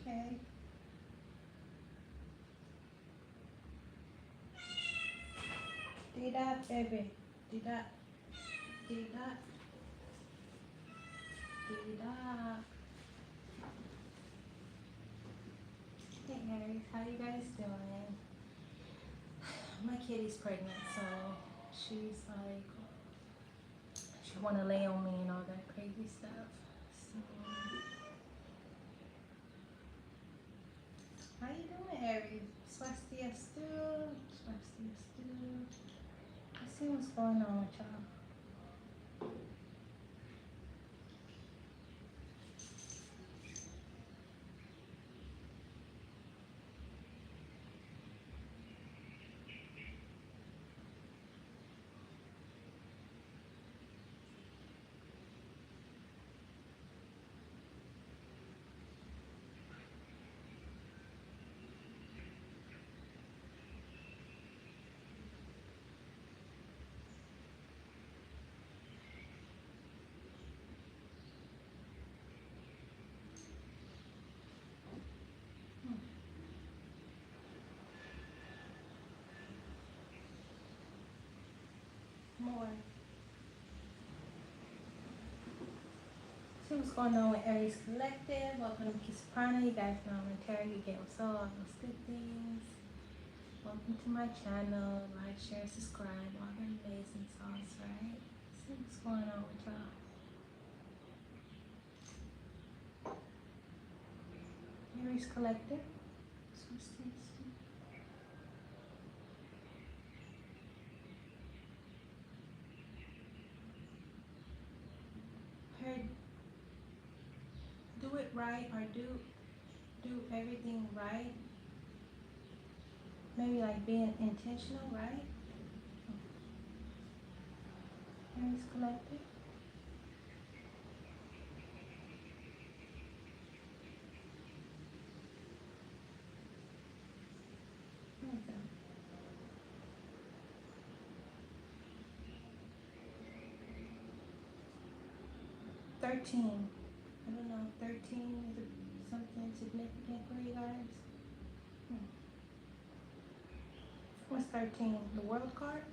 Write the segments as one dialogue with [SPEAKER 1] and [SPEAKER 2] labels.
[SPEAKER 1] Okay. Do that, baby. Do that. Do that. Do that. Hey Aries, how you guys doing? My kitty's pregnant, so she's like, she wanna lay on me and all that crazy stuff. So, how you doing, Aries? Swastiastu. Swastiastu. Let's see what's going on with y'all. More. See what's going on with Aries Collective. Welcome to PRANA. You guys know I'm in tarot. You get what's all those good things. Welcome to my channel. Like, share, subscribe. All the amazing sauce, right? See what's going on with y'all. Aries Collective. Her do it right or do everything right. Maybe like being intentional, right? Aries Collective. There we go. 13. I don't know, 13 is something significant for you guys? What's 13? The World card?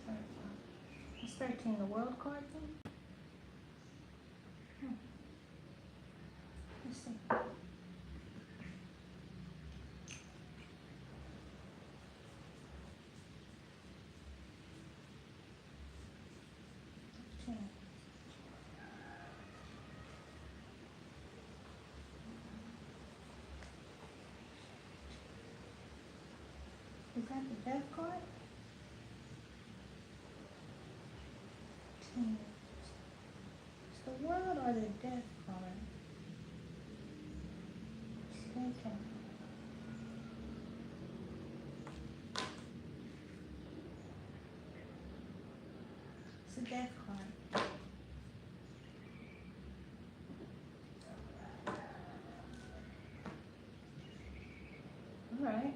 [SPEAKER 1] Sorry, what's 13? The World card thing? Let's see. 13. Is that the Death card? 13. It's the World or the Death card? Okay. It's the Death card. Alright.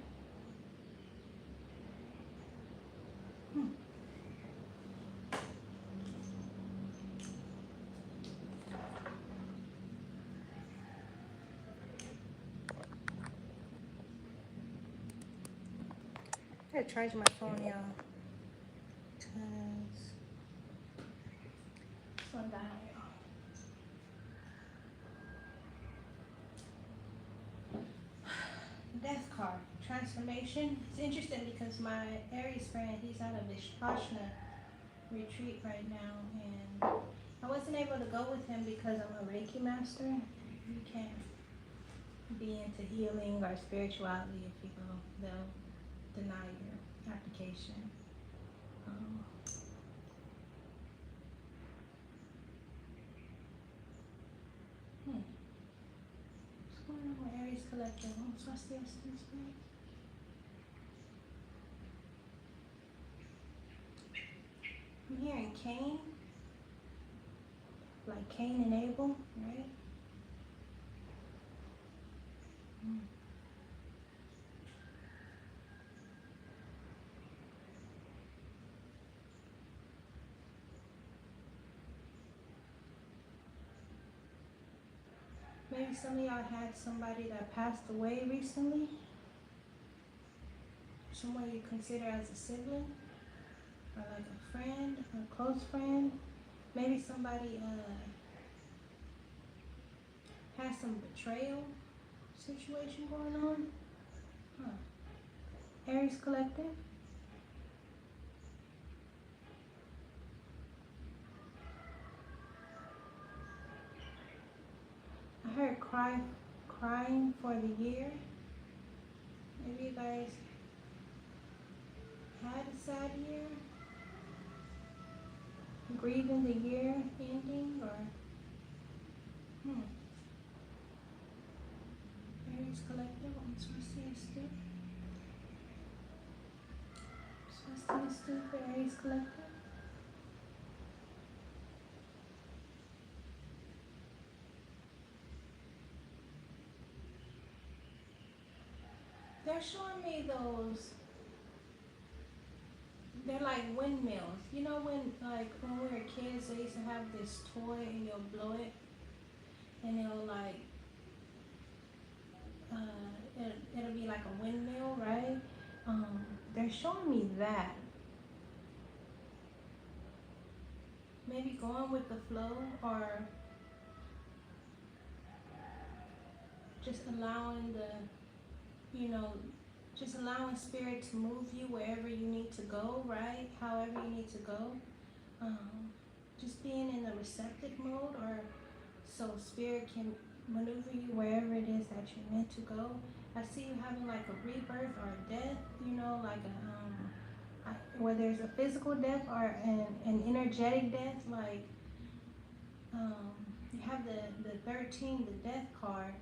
[SPEAKER 1] I gotta charge my phone, y'all. Cause this one died, y'all. Death card. Transformation. It's interesting because my Aries friend, he's out of Vishpashna retreat right now, and I wasn't able to go with him because I'm a Reiki master. You can't be into healing or spirituality if you go. They'll deny your application. What's going on with Aries Collective? What's the essence, right? I'm hearing Cain, like Cain and Abel, right? Maybe some of y'all had somebody that passed away recently. Someone you consider as a sibling, or like a friend, a close friend. Maybe somebody has some betrayal situation going on. Huh. Aries Collective. I heard crying for the year. Maybe you guys had a sad year, grieving the year ending, or Aries Collective on Swiss for Aries Collective. They're showing me those. They're like windmills. You know when, like, when we were kids, they used to have this toy and you'll blow it, and it'll like, it'll be like a windmill, right? They're showing me that. Maybe going with the flow, or just allowing just allowing spirit to move you wherever you need to go, right? However you need to go. Just being in a receptive mode, or so spirit can maneuver you wherever it is that you're meant to go. I see you having like a rebirth or a death, like whether it's a physical death or an energetic death, like you have the 13, the death card.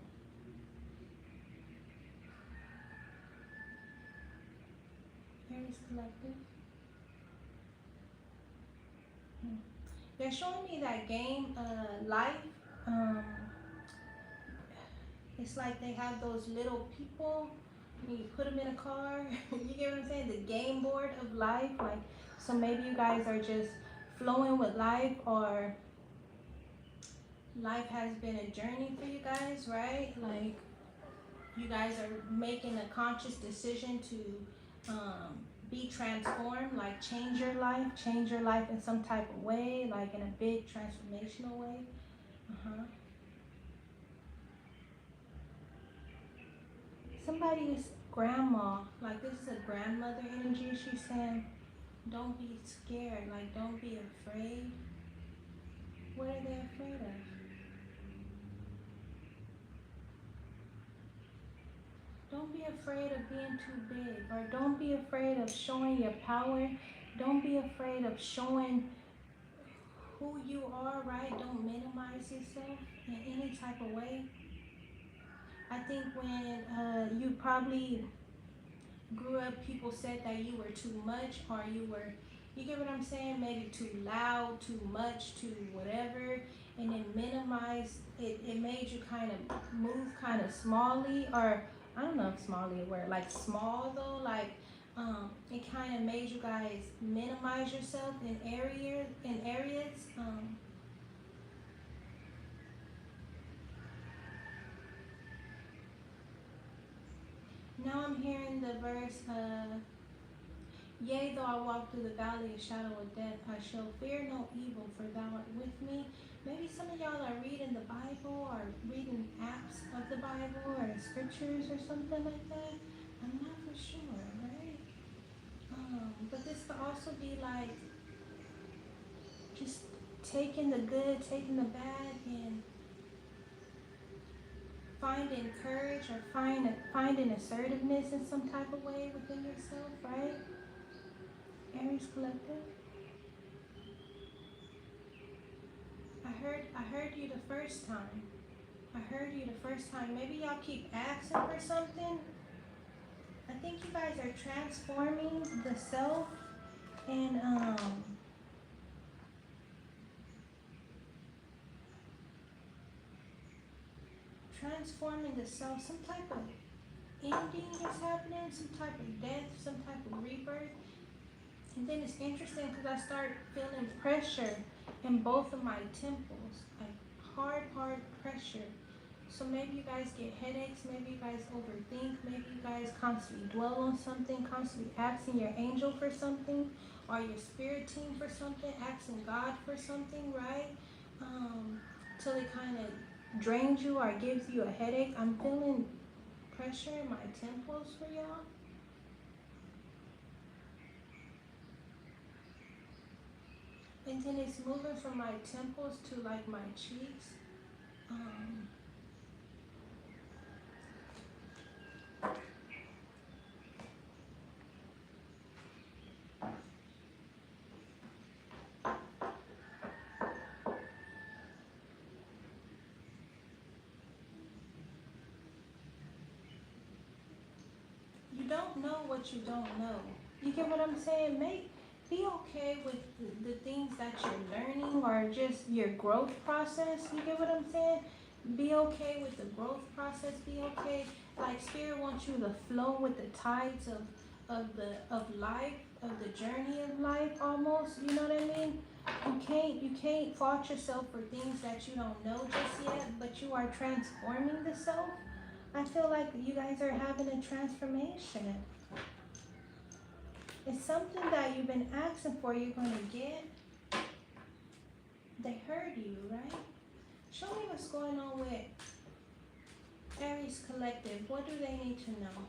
[SPEAKER 1] Aries Collective. They're showing me that game, life. It's like they have those little people, and you put them in a car. You get what I'm saying? The game board of life. Like, so maybe you guys are just flowing with life, or life has been a journey for you guys, right? Like, you guys are making a conscious decision to be transformed, like change your life in some type of way, like in a big transformational way. Somebody's grandma, like this is a grandmother energy. She's saying, don't be scared, like don't be afraid. What are they afraid of? Don't be afraid of being too big, or don't be afraid of showing your power. Don't be afraid of showing who you are, right? Don't minimize yourself in any type of way. I think when you probably grew up, people said that you were too much, or you get what I'm saying? Maybe too loud, too much, too whatever, and then minimize it. It made you kind of move kind of smallly, or I don't know if smallly a word, like small though, like it kind of made you guys minimize yourself in areas. Now I'm hearing the verse, yea, though I walk through the valley of shadow of death, I shall fear no evil, for thou art with me. Maybe some of y'all are reading the Bible, or reading apps of the Bible, or scriptures, or something like that. I'm not for sure, right? But this could also be like just taking the good, taking the bad, and finding courage, or finding assertiveness in some type of way within yourself, right? Aries Collective. I heard you the first time. Maybe y'all keep asking for something. I think you guys are transforming the self, and some type of ending is happening, some type of death, some type of rebirth. And then it's interesting because I start feeling pressure in both of my temples, like hard pressure. So maybe you guys get headaches, maybe you guys overthink, maybe you guys constantly dwell on something, constantly asking your angel for something, or your spirit team for something, asking God for something, right? Till it kind of drains you or gives you a headache. I'm feeling pressure in my temples for y'all. And then it's moving from my temples to like my cheeks. You don't know what you don't know. You get what I'm saying? Be okay with the things that you're learning or just your growth process. You get what I'm saying? Be okay with the growth process. Be okay. Like Spirit wants you to flow with the tides of life, of the journey of life almost. You know what I mean? You can't fault yourself for things that you don't know just yet, but you are transforming the self. I feel like you guys are having a transformation. It's something that you've been asking for, you're going to get. They heard you, right? Show me what's going on with Aries Collective. What do they need to know?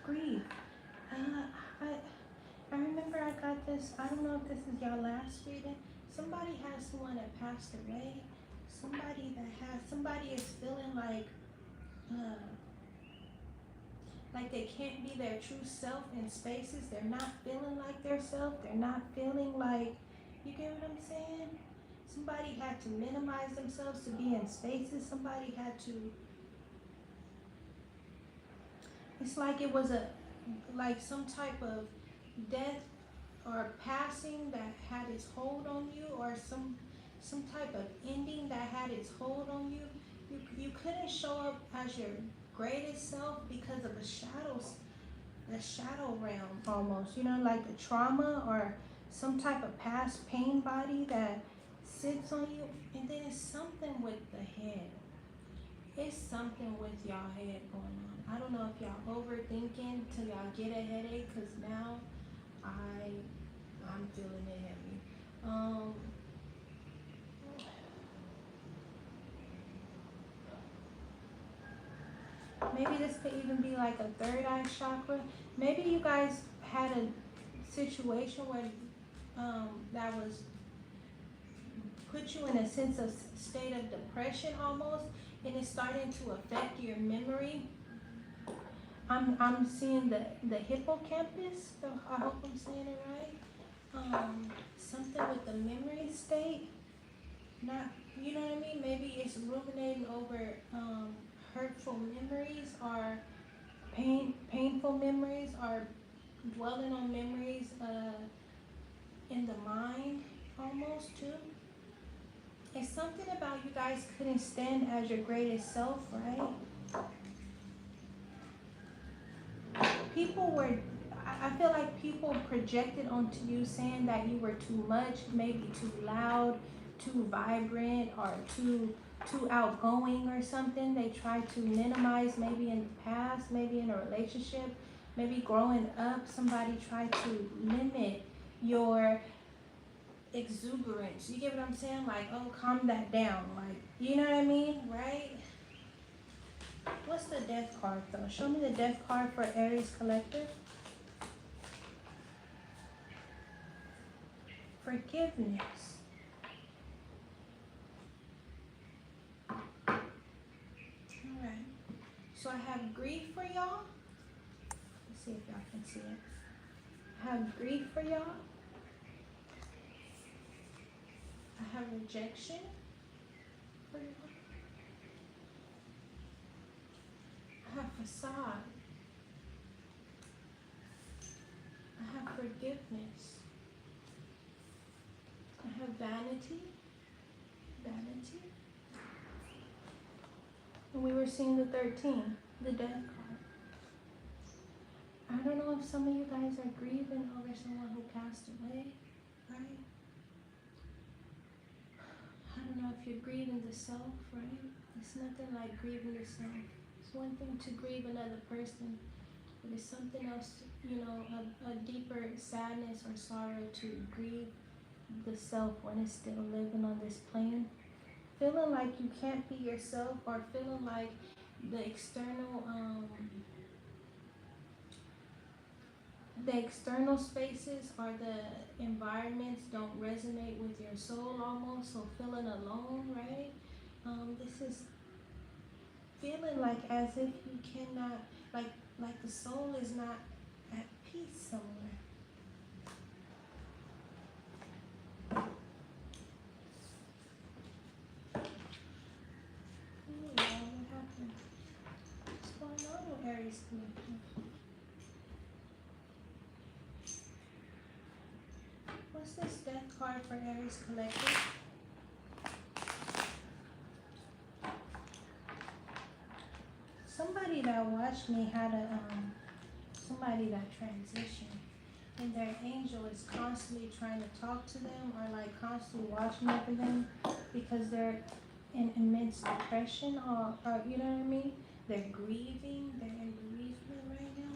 [SPEAKER 1] Grief. I remember I got this, I don't know if this is your last reading. Somebody has someone that passed away. Somebody is feeling like they can't be their true self in spaces. They're not feeling like their self. They're not feeling like, you get what I'm saying? Somebody had to minimize themselves to be in spaces. Somebody had to, it's like it was like some type of death or passing that had its hold on you, or some type of ending that had its hold on you. You couldn't show up as your greatest self because of the shadow realm almost, you know, like the trauma or some type of past pain body that sits on you. And then it's something with the head. It's something with y'all head going on. I don't know if y'all overthinking till y'all get a headache, because now I'm feeling it heavy. Maybe this could even be like a third eye chakra. Maybe you guys had a situation where that was put you in a sense of state of depression almost, and it's starting to affect your memory. I'm seeing the hippocampus. So I hope I'm saying it right. Something with the memory state. Not, you know what I mean? Maybe it's ruminating over hurtful memories or painful memories, or dwelling on memories in the mind almost too. It's something about you guys couldn't stand as your greatest self, right? I feel like people projected onto you saying that you were too much, maybe too loud, too vibrant, or too outgoing or something. They tried to minimize, maybe in the past, maybe in a relationship, maybe growing up, somebody tried to limit your exuberance. You get what I'm saying? Like, oh, calm that down. Like, you know what I mean? Right? What's the death card though? Show me the death card for Aries Collective. Forgiveness. Alright. So I have grief for y'all. Let's see if y'all can see it. I have grief for y'all. I have rejection for y'all. I have facade. I have forgiveness. I have vanity. And we were seeing the 13, the death card. I don't know if some of you guys are grieving over someone who passed away, right? don't know if you're grieving the self, right? It's nothing like grieving yourself. It's one thing to grieve another person, but it's something else, you know, a deeper sadness or sorrow to grieve the self when it's still living on this plane. Feeling like you can't be yourself, or feeling like the external spaces or the environments don't resonate with your soul almost, so feeling alone, right? This is feeling like as if you cannot, like the soul is not at peace somewhere. Oh, yeah, what happened? What's going on with Aries Collective? What's this death card for Aries Collective? Somebody that watched me had somebody that transitioned, and their angel is constantly trying to talk to them, or like constantly watching over them, because they're in immense depression, or you know what I mean? They're grieving, they're in bereavement right now.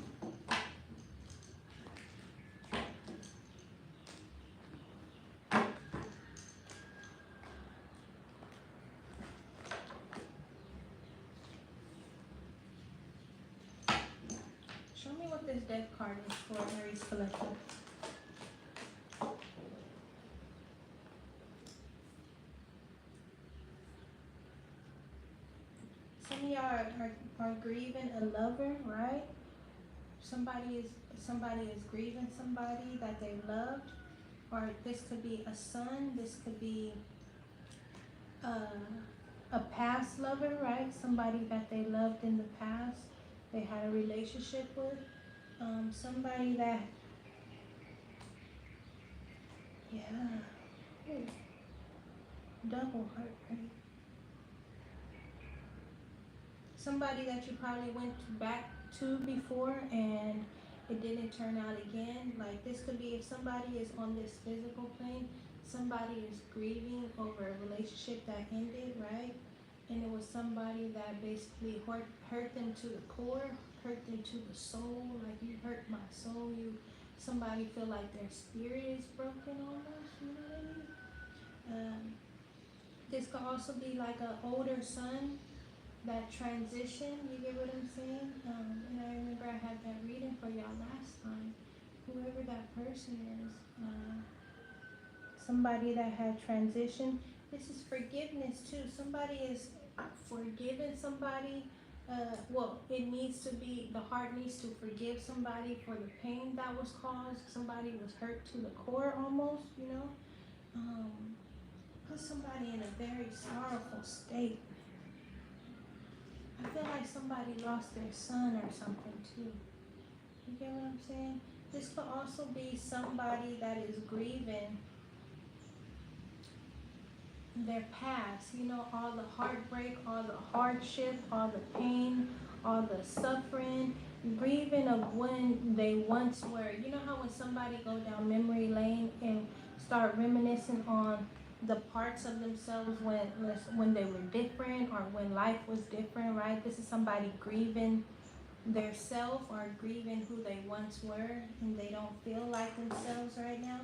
[SPEAKER 1] Show me what this death card is for Aries Collective. Some of y'all are grieving a lover, right? Somebody is grieving somebody that they loved, or this could be a son, this could be a past lover, right? Somebody that they loved in the past, they had a relationship with. Somebody that, yeah, ooh, double heartbreak. Somebody that you probably went back to before and it didn't turn out again. Like this could be if somebody is on this physical plane, somebody is grieving over a relationship that ended, right? And it was somebody that basically hurt them to the core, hurt them to the soul. Like, you hurt my soul. Somebody feel like their spirit is broken almost. You know what I mean? This could also be like an older son that transition. You get what I'm saying? And I remember I had that reading for y'all last time. Whoever that person is, somebody that had transitioned. This is forgiveness too. Somebody is forgiving somebody. Well, it needs to be, the heart needs to forgive somebody for the pain that was caused. Somebody was hurt to the core almost, you know. Put somebody in a very sorrowful state. I feel like somebody lost their son or something too. You get what I'm saying? This could also be somebody that is grieving their past, you know, all the heartbreak, all the hardship, all the pain, all the suffering, grieving of when they once were. You know how when somebody go down memory lane and start reminiscing on the parts of themselves when they were different, or when life was different, right? This is somebody grieving their self, or grieving who they once were, and they don't feel like themselves right now.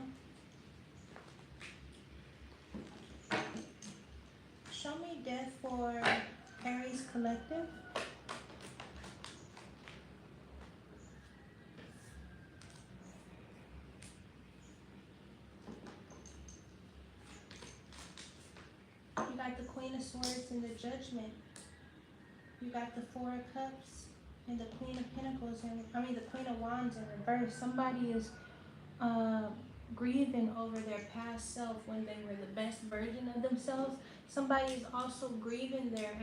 [SPEAKER 1] Show me death for Aries Collective. You got the Queen of Swords and the Judgment. You got the Four of Cups and the Queen of Pentacles, and the Queen of Wands in reverse. Somebody is grieving over their past self when they were the best version of themselves. Somebody is also grieving their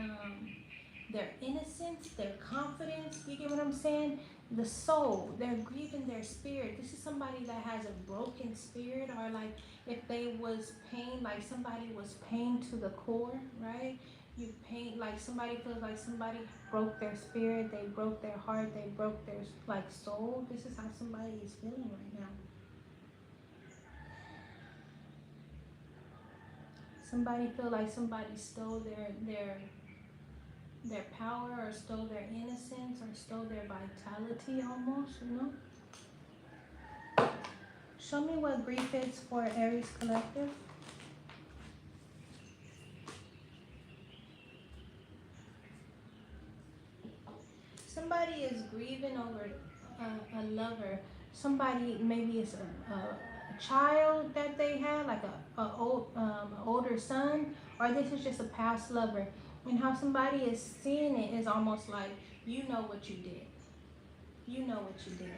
[SPEAKER 1] innocence, their confidence. You get what I'm saying? The soul. They're grieving their spirit. This is somebody that has a broken spirit, or like if they was pain, like somebody was pain to the core, right? You pain, like somebody feels like somebody broke their spirit, they broke their heart, they broke their like soul. This is how somebody is feeling right now. Somebody feel like somebody stole their power, or stole their innocence, or stole their vitality almost, you know? Show me what grief is for Aries collective. Somebody is grieving over a lover. Somebody, maybe it's a child that they had, like older son, or this is just a past lover. And how somebody is seeing it is almost like, you know what you did. You know what you did.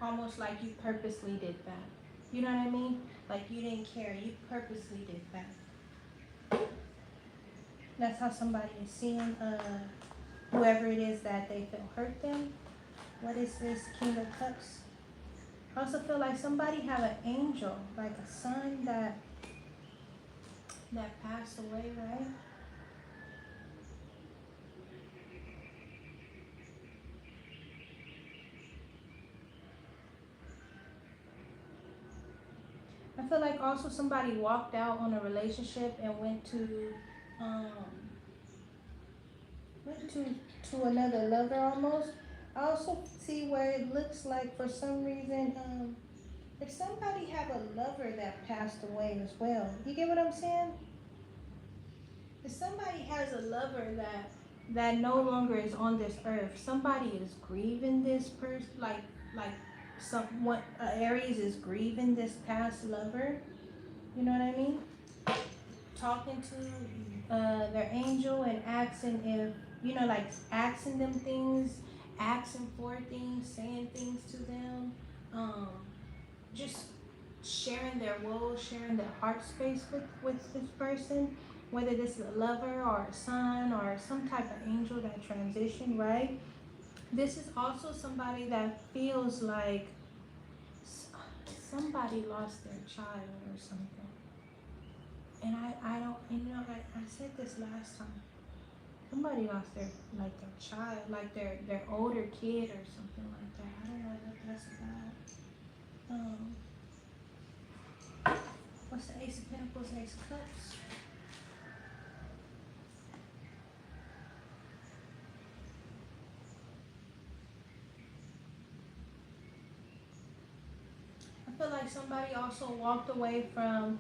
[SPEAKER 1] Almost like you purposely did that. You know what I mean? Like you didn't care. You purposely did that. That's how somebody is seeing whoever it is that they feel hurt them. What is this King of Cups? I also feel like somebody have an angel, like a son that passed away, right? I feel like also somebody walked out on a relationship and went to another lover almost. I also see where it looks like for some reason, if somebody have a lover that passed away as well. You get what I'm saying? If somebody has a lover that no longer is on this earth, somebody is grieving this person, like someone, Aries is grieving this past lover. You know what I mean? Talking to their angel and asking if, you know, like asking them things, asking for things, saying things to them, just sharing their woes, sharing their heart space with this person, whether this is a lover or a son or some type of angel that transitioned, right? This is also somebody that feels like somebody lost their child or something. And I don't, you know, I said this last time. Somebody lost their child, like their older kid or something like that. I don't know what that's about. What's the Ace of Pentacles, Ace of Cups? I feel like somebody also walked away from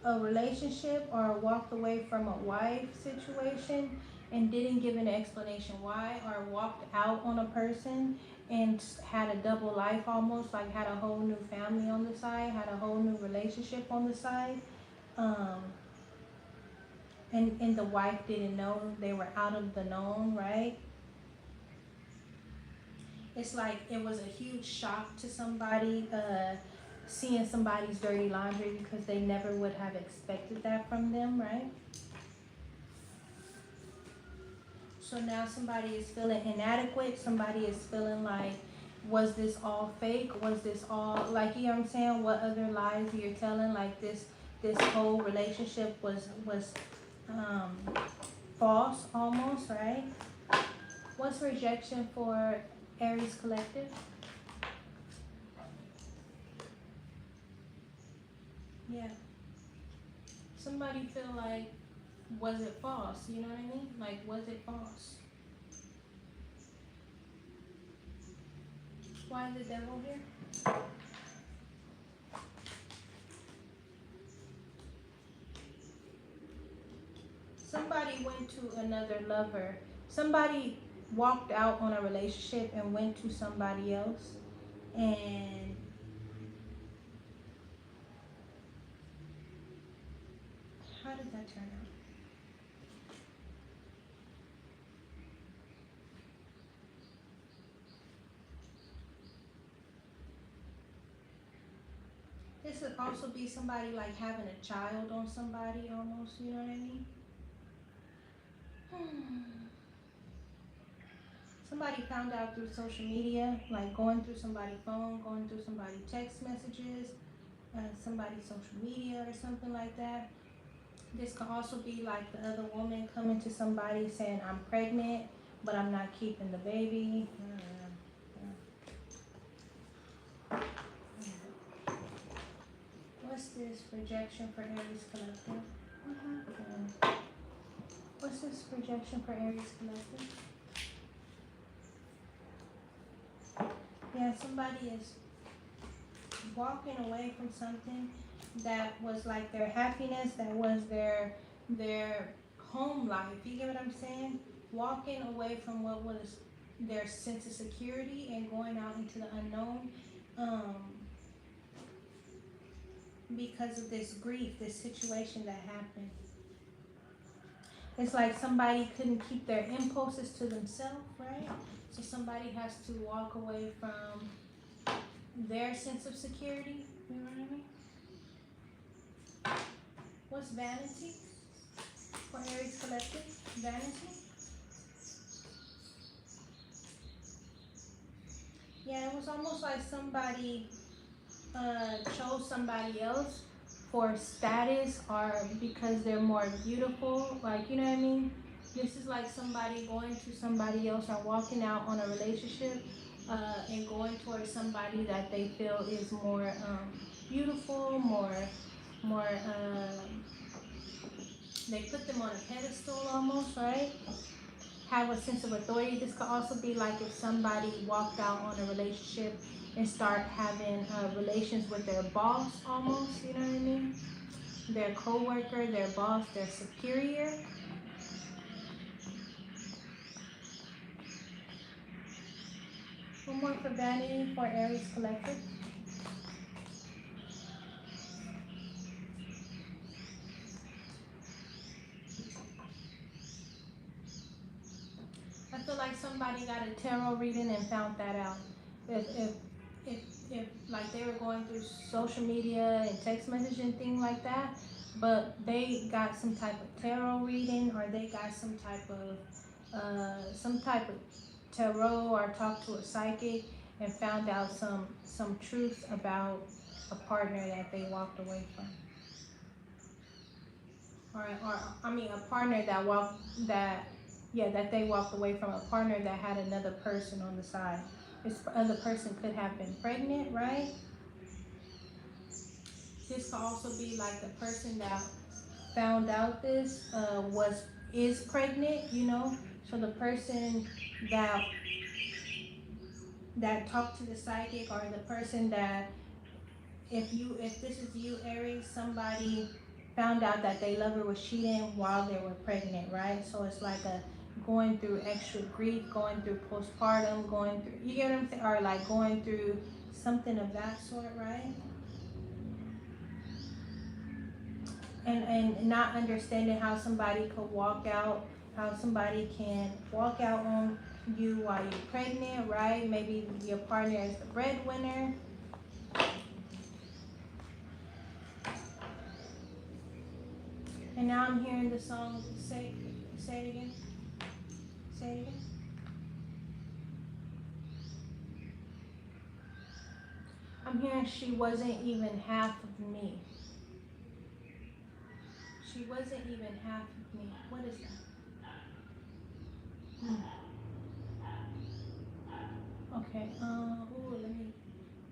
[SPEAKER 1] a relationship or walked away from a wife situation and didn't give an explanation why, or walked out on a person and had a double life almost, like had a whole new family on the side, had a whole new relationship on the side. And the wife didn't know, they were out of the known, right? It's like it was a huge shock to somebody seeing somebody's dirty laundry, because they never would have expected that from them, right? So now somebody is feeling inadequate. Somebody is feeling like, was this all fake? Was this all, like, you know what I'm saying? What other lies you're telling? Like this whole relationship was false almost, right? What's rejection for Aries collective? Yeah. Somebody feel like, was it false? You know what I mean? Like, was it false? Why is the devil here? Somebody went to another lover. Somebody walked out on a relationship and went to somebody else. And how did that turn out? This would also be somebody like having a child on somebody almost, you know what I mean? Somebody found out through social media, like going through somebody's phone, going through somebody's text messages, somebody's social media or something like that. This could also be like the other woman coming to somebody saying, I'm pregnant, but I'm not keeping the baby. What's this rejection for Aries collective? What happened? What's this projection for Aries Collective? Yeah, somebody is walking away from something that was like their happiness, that was their home life. You get what I'm saying? Walking away from what was their sense of security and going out into the unknown, um, because of this grief, this situation that happened. It's like somebody couldn't keep their impulses to themselves, right? So somebody has to walk away from their sense of security. You know what I mean? What's vanity for Aries Collective? Vanity? Yeah, it was almost like somebody chose somebody else for status or because they're more beautiful. Like, you know what I mean? This is like somebody going to somebody else or walking out on a relationship and going towards somebody that they feel is more beautiful, more they put them on a pedestal almost, right? Have a sense of authority. This could also be like if somebody walked out on a relationship and start having relations with their boss almost, you know what I mean? Their co-worker, their boss, their superior. One more for vanity for Aries Collective. I feel like somebody got a tarot reading and found that out. If if if if like they were going through social media and text messaging thing like that, but they got some type of tarot reading or they got some type of tarot or talked to a psychic and found out some truth about a partner that they walked away from. Or I mean a partner that they walked away from, a partner that had another person on the side. This other person could have been pregnant, right? This could also be like the person that found out this is pregnant, you know. So the person that talked to the psychic, or the person that if this is you, Aries, somebody found out that their lover was cheating while they were pregnant, right? So it's like a going through extra grief, going through postpartum, going through, you get what I'm saying, or like going through something of that sort, right? And not understanding how somebody could walk out, how somebody can walk out on you while you're pregnant, right? Maybe your partner is the breadwinner. And now I'm hearing the song, say it again. Say it again. I'm hearing she wasn't even half of me. She wasn't even half of me. What is that? Hmm. Okay. Ooh, let me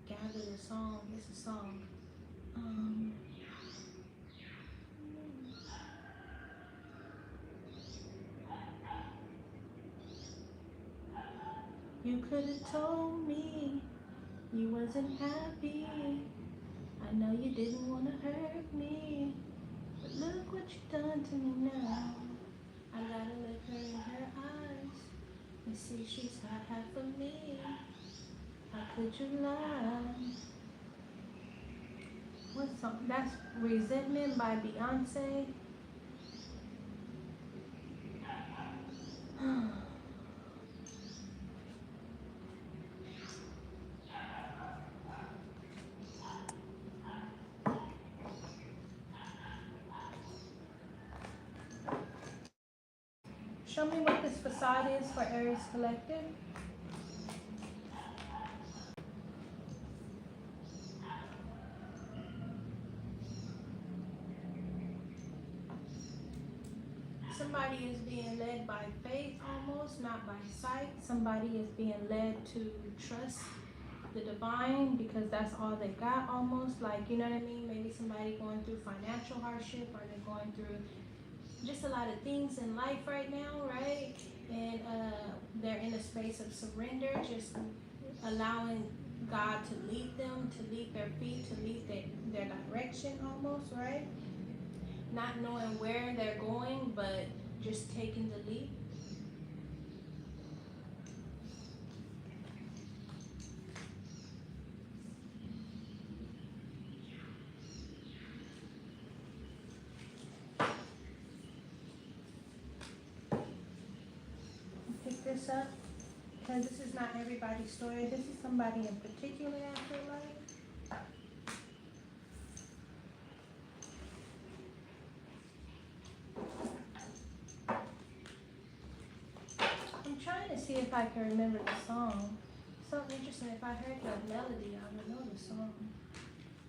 [SPEAKER 1] gather the song. It's a song. Um. You could have told me you wasn't happy. I know you didn't want to hurt me, but look what you done to me now. I gotta look her in her eyes and see she's not half of me. How could you lie? What song? That's Resentment by Beyonce. Show me what this facade is for Aries Collective. Somebody is being led by faith almost, not by sight. Somebody is being led to trust the divine because that's all they got almost. Like, you know what I mean? Maybe somebody going through financial hardship, or they're going through just a lot of things in life right now, right? And they're in a space of surrender, just allowing God to lead them, to lead their feet, to lead their direction almost, right? Not knowing where they're going, but just taking the leap. Pick this up, because this is not everybody's story. This is somebody in particular, I feel like. I'm trying to see if I can remember the song. So interesting. If I heard the melody, I would know the song.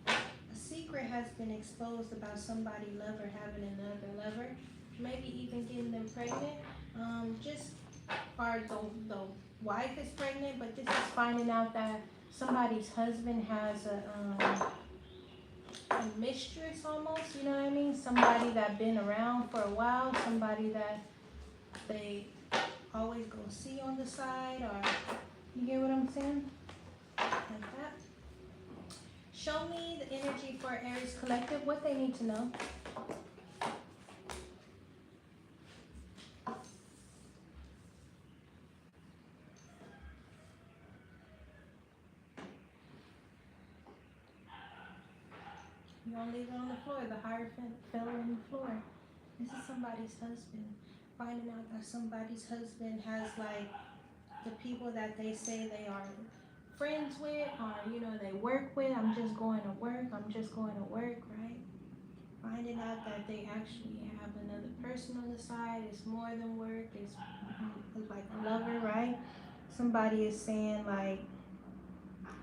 [SPEAKER 1] A secret has been exposed about somebody lover having another lover, maybe even getting them pregnant. Just or the wife is pregnant, but this is finding out that somebody's husband has a mistress almost. You know what I mean? Somebody that been around for a while. Somebody that they always go see on the side, or you get what I'm saying? Like that. Show me the energy for Aries Collective, what they need to know. You don't leave it on the floor. The Hierophant fell on the floor. This is somebody's husband. Finding out that somebody's husband has like the people that they say they are friends with, or you know, they work with. I'm just going to work. I'm just going to work, right? Finding out that they actually have another person on the side. It's more than work. It's like a lover, right? Somebody is saying like,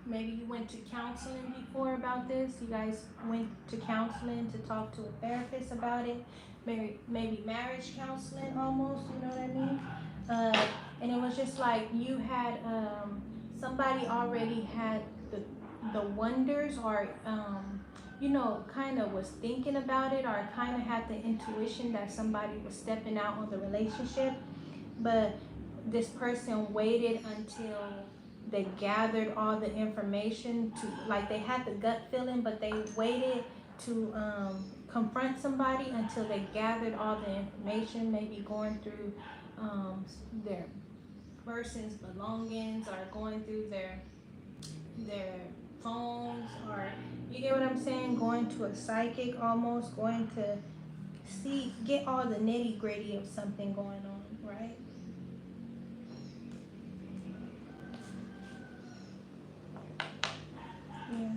[SPEAKER 1] maybe you went to counseling before about this. You guys went to counseling to talk to a therapist about it. Maybe marriage counseling almost, you know what I mean? And it was just like you had somebody already had the wonders, or you know, kind of was thinking about it, or kind of had the intuition that somebody was stepping out on the relationship, but this person waited until they gathered all the information to, like, they had the gut feeling, but they waited to confront somebody until they gathered all the information, maybe going through their person's belongings, or going through their phones, or you get what I'm saying, going to a psychic almost, going to get all the nitty gritty of something going on, right? Yeah.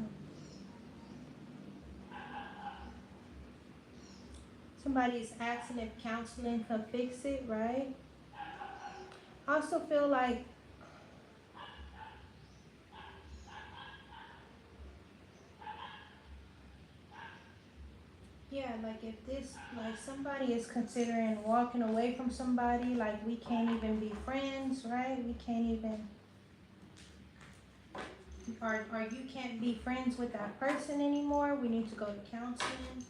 [SPEAKER 1] Somebody's asking if counseling could fix it, right? I also feel like yeah, like if this, like somebody is considering walking away from somebody, like we can't even be friends, right? We can't even, or you can't be friends with that person anymore. We need to go to counseling.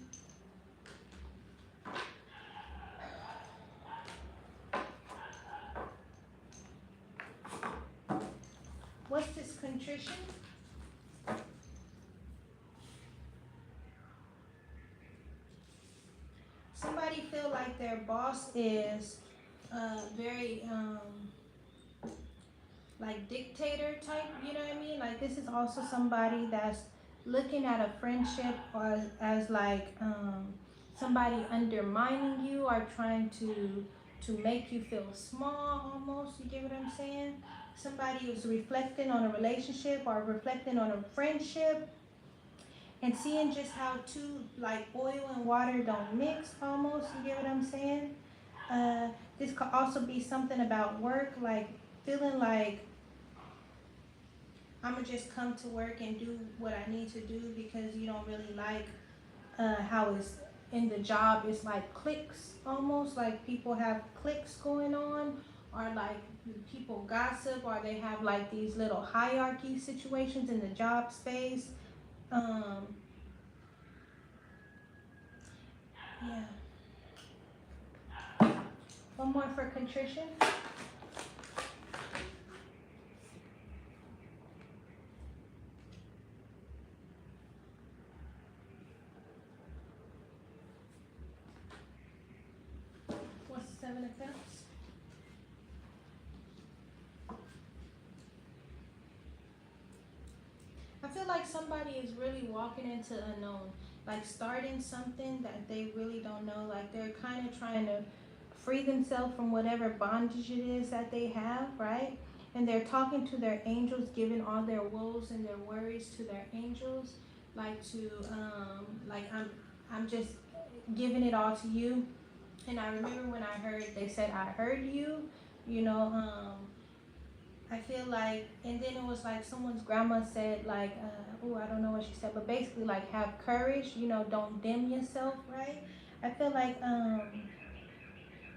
[SPEAKER 1] What's this contrition? Somebody feel like their boss is very like dictator type, you know what I mean? Like this is also somebody that's looking at a friendship or as like somebody undermining you, or trying to make you feel small almost, you get what I'm saying? Somebody who's reflecting on a relationship or reflecting on a friendship, and seeing just how two, like oil and water don't mix almost, you get what I'm saying? This could also be something about work, like feeling like I'm gonna just come to work and do what I need to do because you don't really like how it's in the job. It's like cliques almost, like people have cliques going on, or like people gossip, or they have like these little hierarchy situations in the job space. Um, yeah. One more for contrition. What's the Seven of Cups? I feel like somebody is really walking into unknown, like starting something that they really don't know. Like they're kind of trying to free themselves from whatever bondage it is that they have, right? And they're talking to their angels, giving all their woes and their worries to their angels, like to like I'm just giving it all to you. And I remember when I heard they said I heard you, you know, I feel like, and then it was like someone's grandma said, like, oh, I don't know what she said, but basically, like, have courage, you know, don't dim yourself, right? I feel like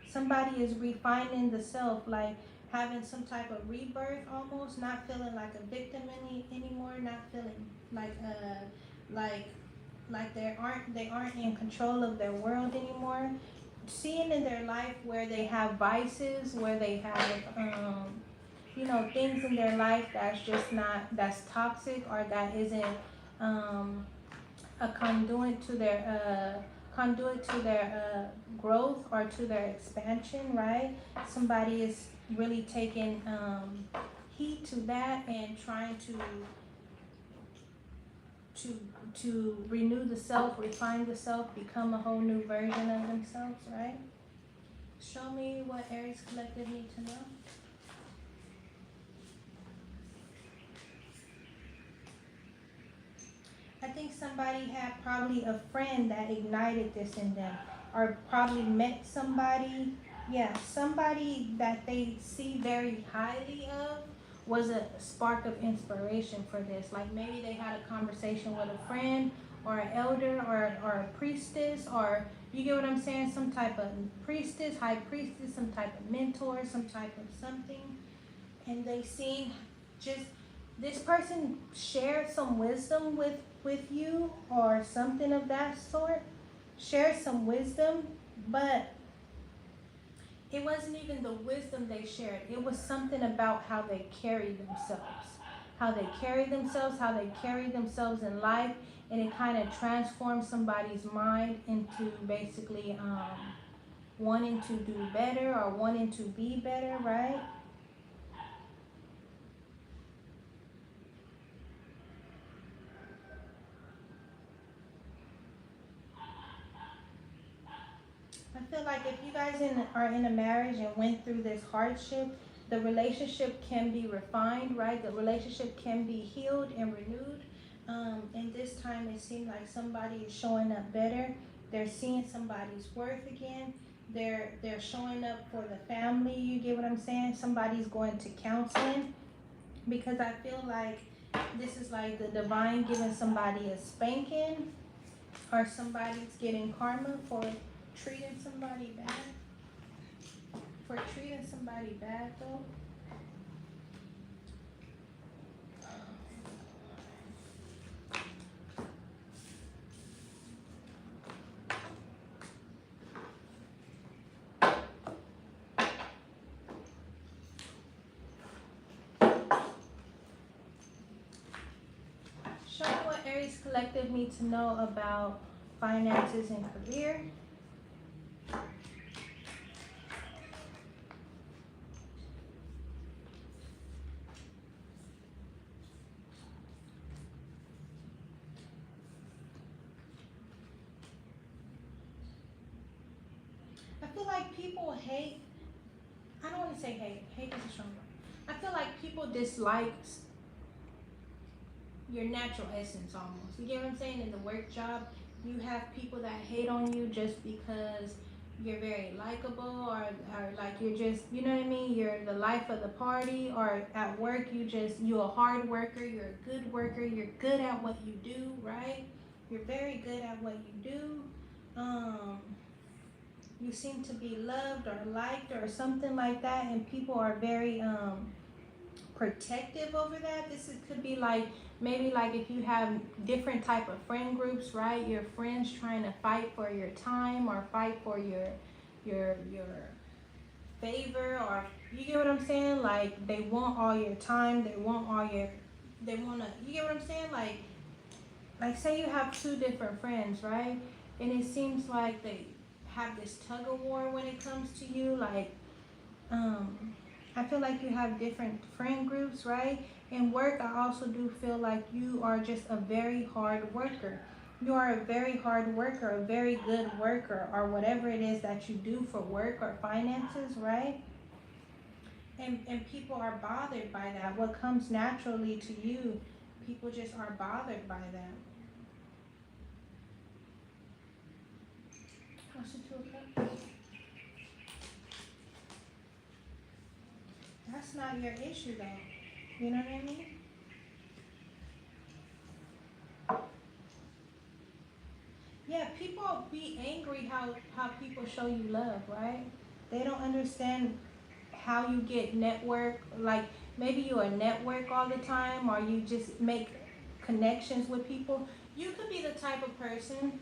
[SPEAKER 1] somebody is refining the self, like having some type of rebirth almost, not feeling like a victim anymore, not feeling like, like, like they aren't in control of their world anymore. Seeing in their life where they have vices, where they have, you know, things in their life that's just not, that's toxic, or that isn't um, a conduit to their growth or to their expansion, right? Somebody is really taking heed to that and trying to to renew the self, refine the self, become a whole new version of themselves, right? Show me what Aries Collective need to know. I think somebody had probably a friend that ignited this in them, or probably met somebody, yeah, somebody that they see very highly of was a spark of inspiration for this. Like maybe they had a conversation with a friend or an elder or a priestess, or you get what I'm saying, some type of priestess, high priestess, some type of mentor, some type of something, and they seen just this person shared some wisdom with you or something of that sort, shared some wisdom, but it wasn't even the wisdom they shared. It was something about how they carry themselves, how they carry themselves, how they carry themselves in life, and it kind of transformed somebody's mind into basically wanting to do better or wanting to be better, right? I feel like if you guys are in a marriage and went through this hardship, the relationship can be refined, right? The relationship can be healed and renewed. And this time it seemed like somebody is showing up better. They're seeing somebody's worth again. They're showing up for the family. You get what I'm saying? Somebody's going to counseling, because I feel like this is like the divine giving somebody a spanking, or somebody's getting karma for treating somebody bad. For treating somebody bad though. Show me what Aries Collective need to know about finances and career. I feel like people hate, I don't want to say hate, hate is a strong word. I feel like people dislike your natural essence almost. You get what I'm saying? In the work job, you have people that hate on you just because you're very likable, or like you're just, you know what I mean? You're the life of the party, or at work you're a hard worker, you're a good worker, you're good at what you do, right? You're very good at what you do. Um, you seem to be loved or liked or something like that, and people are very protective over that. Could be like, maybe like if you have different type of friend groups, right? Your friends trying to fight for your time or fight for your favor, or you get what I'm saying? Like they want all your time, they want all your, they want to, you get what I'm saying? Like say you have two different friends, right? And it seems like they have this tug of war when it comes to you. Like I feel like you have different friend groups, right? In work, I also do feel like you are just a very hard worker. You are a very hard worker, a very good worker, or whatever it is that you do for work or finances, right? And people are bothered by that. What comes naturally to you, people just are bothered by that. What's the two of cups? That's not your issue though. You know what I mean? Yeah, people be angry how people show you love, right? They don't understand how you get network. Like maybe you're a network all the time, or you just make connections with people. You could be the type of person,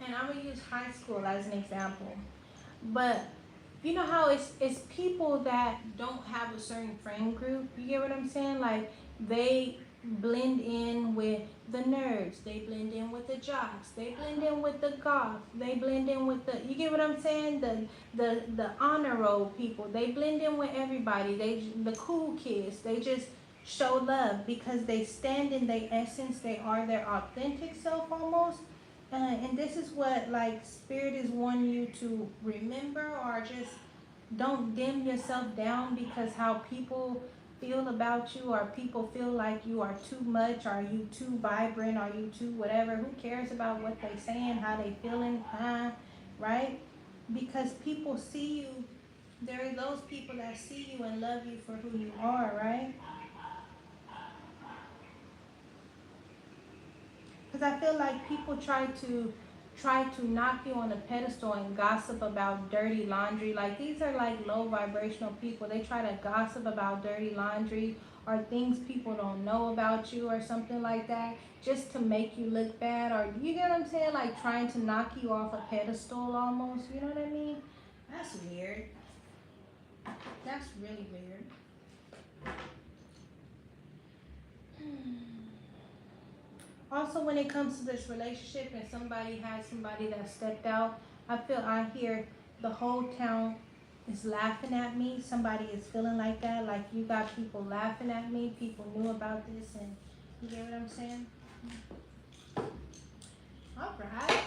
[SPEAKER 1] and I'm gonna use high school as an example. But you know how it's people that don't have a certain friend group. You get what I'm saying? Like they blend in with the nerds. They blend in with the jocks. They blend in with the goth. They blend in with the, you get what I'm saying? The honor roll people. They blend in with everybody. The cool kids. They just show love because they stand in their essence. They are their authentic self almost. And this is what like spirit is wanting you to remember, or just don't dim yourself down because how people feel about you, or people feel like you are too much, are you too vibrant, are you too whatever. Who cares about what they saying, how they feeling, right? Because people see you. There are those people that see you and love you for who you are, right? Because I feel like people try to knock you on a pedestal and gossip about dirty laundry. Like these are like low vibrational people. They try to gossip about dirty laundry or things people don't know about you or something like that, just to make you look bad, or you get what I'm saying? Like trying to knock you off a pedestal almost. You know what I mean? That's weird. That's really weird. Also, when it comes to this relationship and somebody has somebody that stepped out, I hear the whole town is laughing at me. Somebody is feeling like that. Like you got people laughing at me. People knew about this, and you get what I'm saying? All right.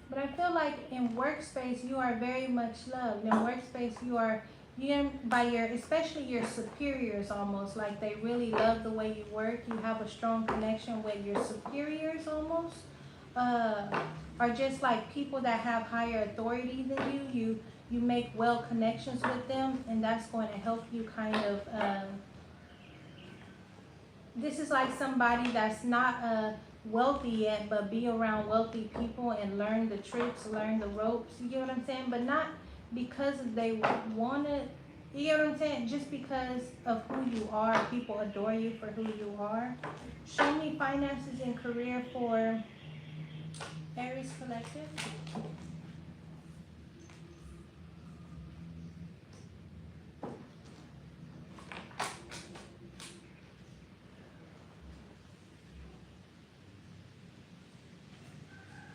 [SPEAKER 1] But I feel like in workspace you are very much loved. In workspace you by your, especially your superiors, almost like they really love the way you work. You have a strong connection with your superiors almost. Are just like people that have higher authority than you. You make well connections with them, and that's going to help you kind of this is like somebody that's not wealthy yet, but be around wealthy people and learn the tricks, learn the ropes. You get what I'm saying? But not because they want to. You get what I'm saying? Just because of who you are, people adore you for who you are. Show me finances and career for Aries Collective.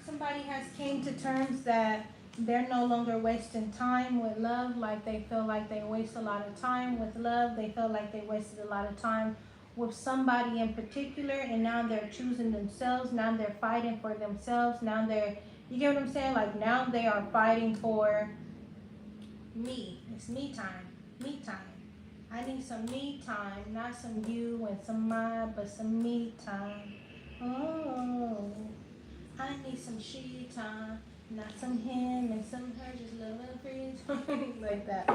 [SPEAKER 1] Somebody has came to terms that they're no longer wasting time with love. Like they feel like they waste a lot of time with love. They feel like they wasted a lot of time with somebody in particular, and now they're choosing themselves. Now they're fighting for themselves. Now they're, you get what I'm saying? Like now they are fighting for me. It's me time. Me time. I need some me time, not some you and some my, but some me time. Oh. I need some she time, not some him and some her, just little friends, like that.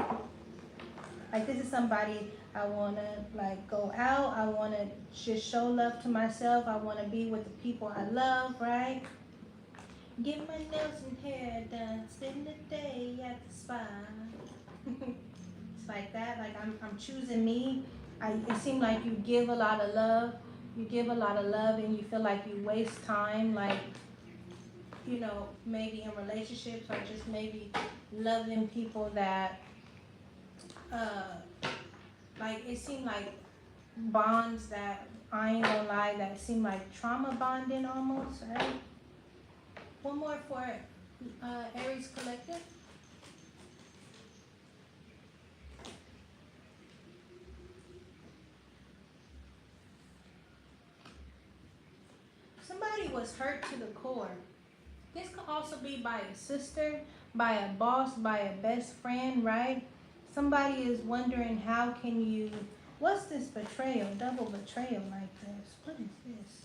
[SPEAKER 1] Like this is somebody I wanna like go out. I wanna just show love to myself. I wanna be with the people I love, right? Get my nails and hair done. Spend the day at the spa. It's like that. Like I'm choosing me. It seems like you give a lot of love. You give a lot of love, and you feel like you waste time. Like, you know, maybe in relationships or just maybe loving people that, uh, like it seemed like bonds that I ain't gonna lie, that seem like trauma bonding almost, right? One more for Aries Collective. Somebody was hurt to the core. This could also be by a sister, by a boss, by a best friend, right? Somebody is wondering how can you, what's this betrayal, double betrayal like this? What is this?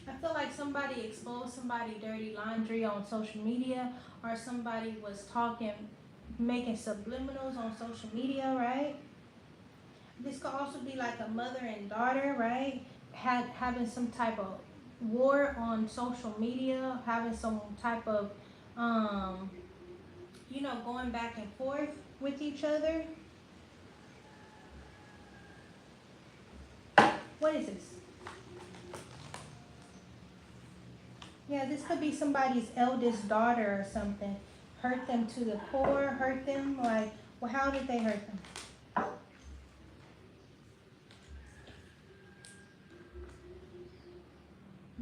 [SPEAKER 1] I feel like somebody exposed somebody dirty laundry on social media, or somebody was talking, making subliminals on social media, right? This could also be like a mother and daughter, right? Having some type of war on social media, having some type of, um, you know, going back and forth with each other. What is this? Yeah, this could be somebody's eldest daughter or something. Hurt them to the core, hurt them, like, well, how did they hurt them?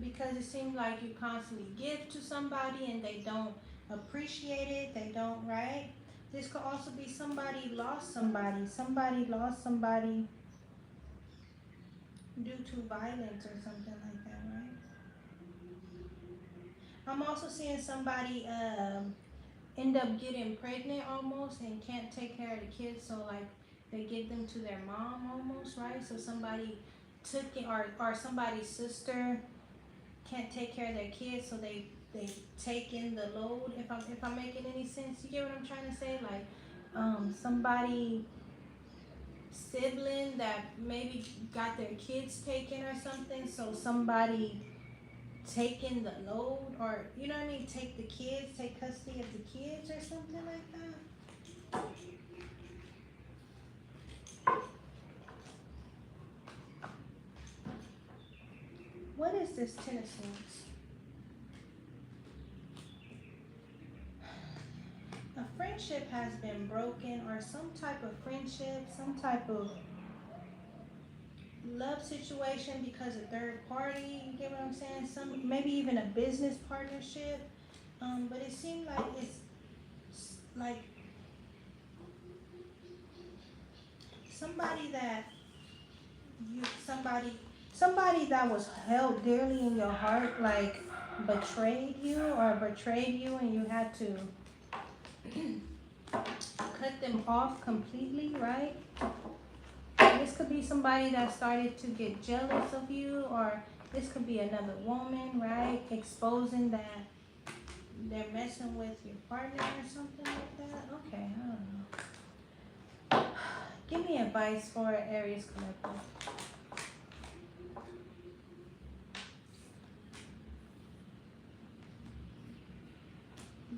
[SPEAKER 1] Because it seems like you constantly give to somebody and they don't appreciate it, they don't, right? This could also be somebody lost somebody due to violence or something like that, right? I'm also seeing somebody end up getting pregnant almost and can't take care of the kids, so like they give them to their mom almost, right? So somebody took it, or somebody's sister can't take care of their kids, so they take in the load. If I'm making any sense, you get what I'm trying to say? Like, somebody sibling that maybe got their kids taken or something, so somebody taking the load, or you know what I mean, take the kids, take custody of the kids or something like that. What is this Ten of Swords? A friendship has been broken, or some type of friendship, some type of love situation because of third party. You get what I'm saying? Some, maybe even a business partnership. But it seemed like it's like somebody that you somebody that was held dearly in your heart, like betrayed you, and you had to cut them off completely, right? This could be somebody that started to get jealous of you, or this could be another woman, right? Exposing that they're messing with your partner or something like that. Okay, I don't know. Give me advice for Aries Collective.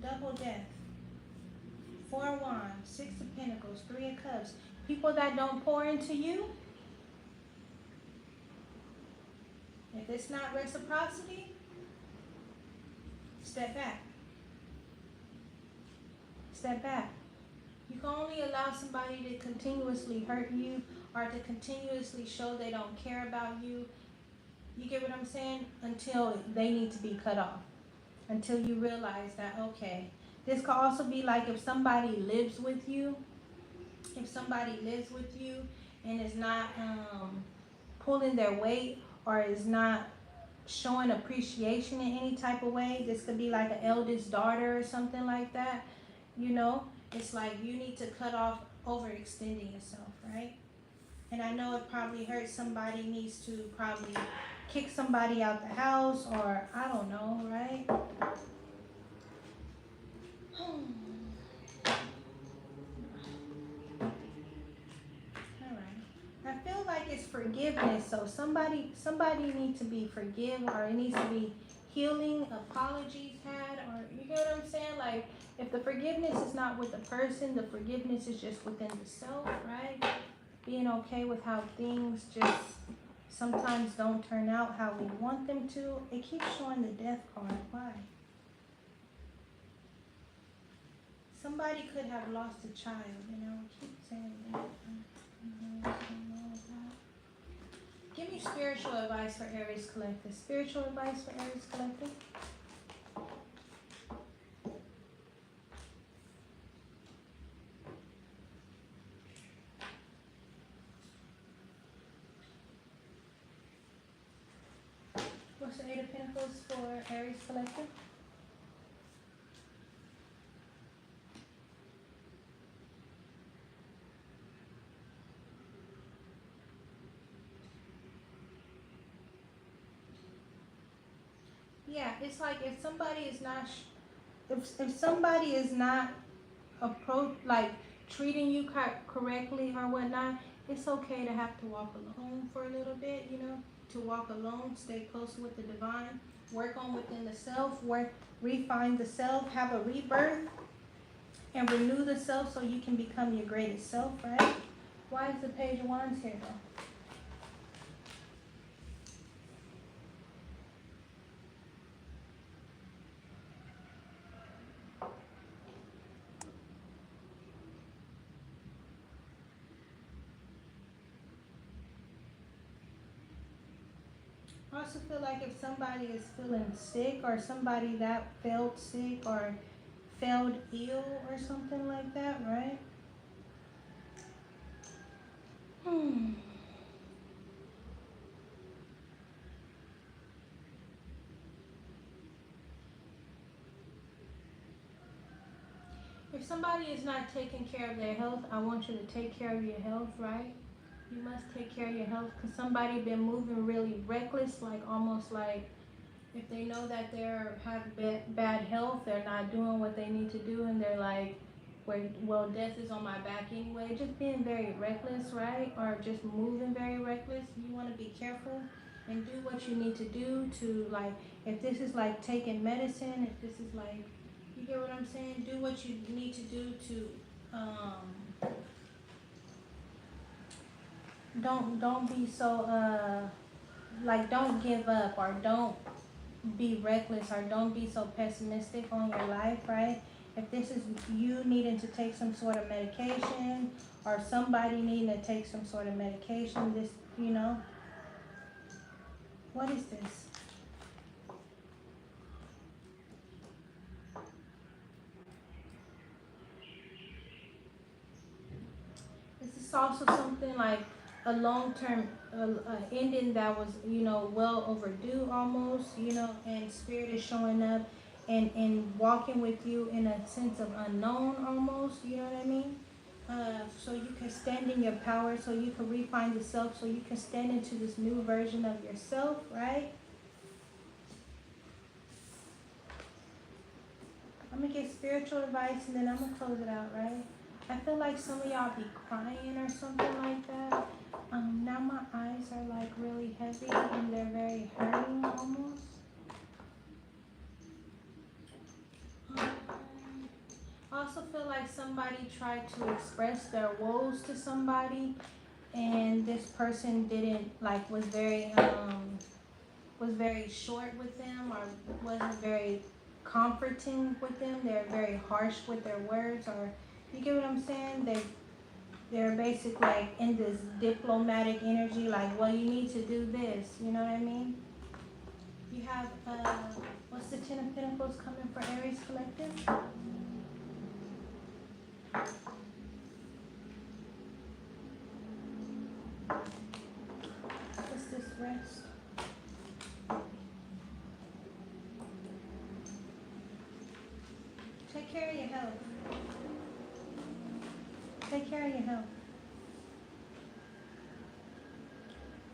[SPEAKER 1] Double Death. 4 of Wands, 6 of Pentacles, 3 of Cups. People that don't pour into you. If it's not reciprocity, step back. Step back. You can only allow somebody to continuously hurt you, or to continuously show they don't care about you. You get what I'm saying? Until they need to be cut off. Until you realize that, okay. This could also be like if somebody lives with you. If somebody lives with you and is not pulling their weight, or is not showing appreciation in any type of way. This could be like an eldest daughter or something like that. You know, it's like you need to cut off overextending yourself, right? And I know it probably hurts. Somebody needs to probably kick somebody out the house, or I don't know, right? I feel like it's forgiveness. So somebody needs to be forgiven, or it needs to be healing, apologies had, or you get what I'm saying? Like, if the forgiveness is not with the person, the forgiveness is just within the self, right? Being okay with how things just sometimes don't turn out how we want them to. It keeps showing the death card. Why? Somebody could have lost a child, you know. Keep saying that. Give me spiritual advice for Aries Collective. Spiritual advice for Aries Collective. What's the Eight of Pentacles for Aries Collective? Yeah, it's like if somebody is not, if somebody is not like treating you correctly or whatnot, it's okay to have to walk alone for a little bit, you know, to walk alone, stay close with the divine, work on within the self, refine the self, have a rebirth, and renew the self so you can become your greatest self, right? Why is the Page of Wands here though? I also feel like if somebody is feeling sick, or somebody that felt sick or felt ill or something like that, right? If somebody is not taking care of their health, I want you to take care of your health, right? You must take care of your health, because somebody been moving really reckless, like almost like if they know that they're have bad health, they're not doing what they need to do, and they're like, well, death is on my back anyway. Just being very reckless, right? Or just moving very reckless. You want to be careful and do what you need to do to, like, if this is like taking medicine, if this is like, you get what I'm saying? Do what you need to do to, don't be so, like, don't give up, or don't be reckless, or don't be so pessimistic on your life, right? If this is you needing to take some sort of medication, or somebody needing to take some sort of medication, this, you know, what is this? This is also something like a long-term ending that was, you know, well overdue almost, you know, and spirit is showing up and walking with you in a sense of unknown almost, you know what I mean? So you can stand in your power, so you can refine yourself, so you can stand into this new version of yourself, right? I'm going to get spiritual advice, and then I'm going to close it out, right? I feel like some of y'all be crying or something like that. Now my eyes are like really heavy, and they're very hurting almost. I also feel like somebody tried to express their woes to somebody, and this person didn't, like, was very short with them, or wasn't very comforting with them. They're very harsh with their words, or you get what I'm saying? They're basically like in this diplomatic energy, like, well, you need to do this, you know what I mean? You have what's the Ten of Pentacles coming for Aries Collective? What's this? Rest. Take care of your health. Take care of your health.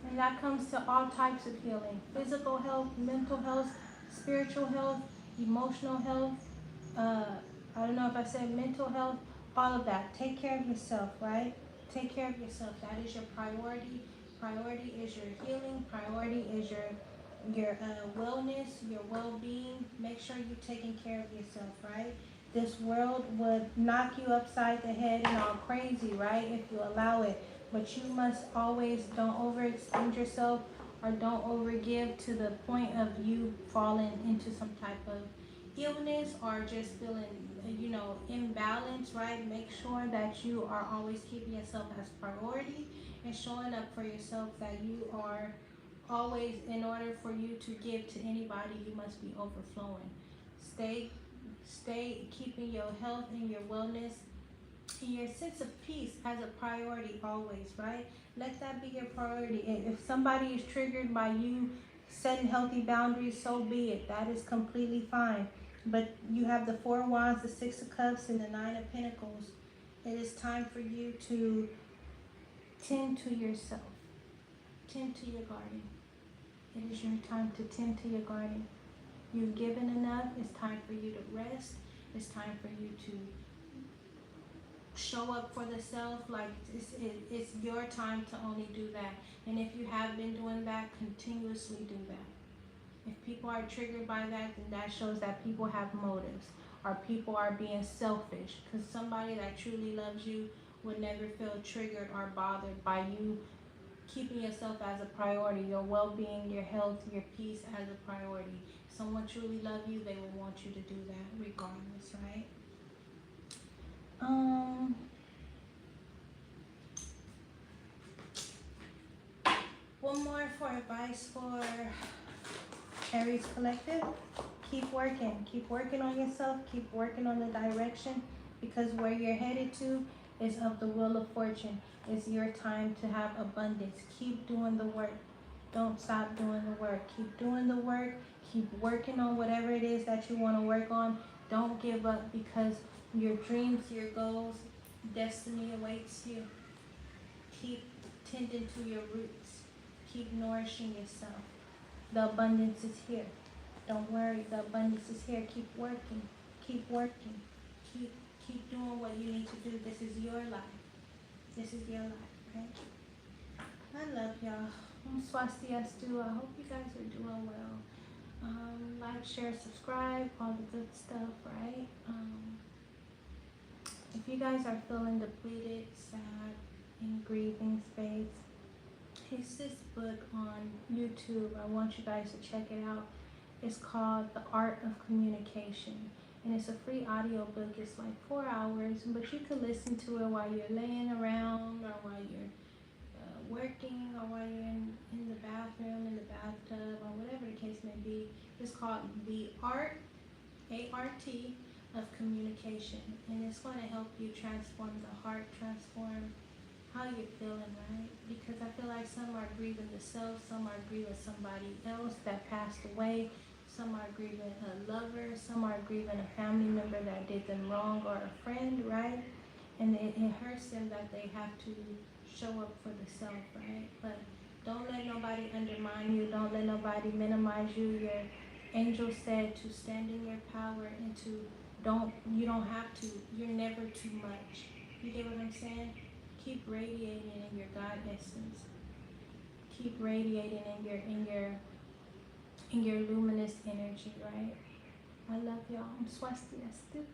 [SPEAKER 1] And that comes to all types of healing. Physical health, mental health, spiritual health, emotional health. I don't know if I said mental health, all of that. Take care of yourself, right? Take care of yourself. That is your priority. Priority is your healing. Priority is your your wellness, your well-being. Make sure you're taking care of yourself, right? This world would knock you upside the head and all crazy, right, if you allow it. But you must always don't overextend yourself or don't overgive to the point of you falling into some type of illness or just feeling, imbalanced, right? Make sure that you are always keeping yourself as priority and showing up for yourself, that you are always, in order for you to give to anybody, you must be overflowing. Stay, stay keeping your health and your wellness and your sense of peace as a priority always, right? Let that be your priority. And if somebody is triggered by you setting healthy boundaries, so be it. That is completely fine. But you have the Four of Wands, the Six of Cups, and the Nine of Pentacles. It is time for you to tend to yourself. Tend to your garden. It is your time to tend to your garden. You've given enough. It's time for you to rest. It's time for you to show up for the self. Like it's your time to only do that. And if you have been doing that, continuously do that. If people are triggered by that, then that shows that people have motives or people are being selfish. Because somebody that truly loves you would never feel triggered or bothered by you keeping yourself as a priority, your well-being, your health, your peace as a priority. If someone truly loves you, they will want you to do that regardless, right? One more for advice for Aries Collective. Keep working. Keep working on yourself. Keep working on the direction, because where you're headed to is of the wheel of fortune. It's your time to have abundance. Keep doing the work. Don't stop doing the work. Keep doing the work. Keep working on whatever it is that you want to work on. Don't give up, because your dreams, your goals, destiny awaits you. Keep tending to your roots. Keep nourishing yourself. The abundance is here. Don't worry, the abundance is here. Keep working. Keep working. Keep doing what you need to do. This is your life. This is your life, okay? I love y'all. Swastiastu. I hope you guys are doing well. Like, share, subscribe, all the good stuff, right? If you guys are feeling depleted, sad, in grieving space, it's this book on YouTube. I want you guys to check it out. It's called The Art of Communication. And it's a free audio book. It's like 4 hours, but you can listen to it while you're laying around or while you're working or while you're in the bathroom, in the bathtub, or whatever the case may be. It's called The Art, A-R-T, of Communication. And it's going to help you transform the heart, transform how you're feeling, right? Because I feel like some are grieving themselves, some are grieving somebody else that passed away, some are grieving a lover, some are grieving a family member that did them wrong, or a friend, right? And it hurts them that they have to show up for the self, right? But don't let nobody undermine you. Don't let nobody minimize you. Your angel said to stand in your power and to you don't have to. You're never too much. You get what I'm saying? Keep radiating in your God essence. Keep radiating in your luminous energy, right? I love y'all. Swastiastu.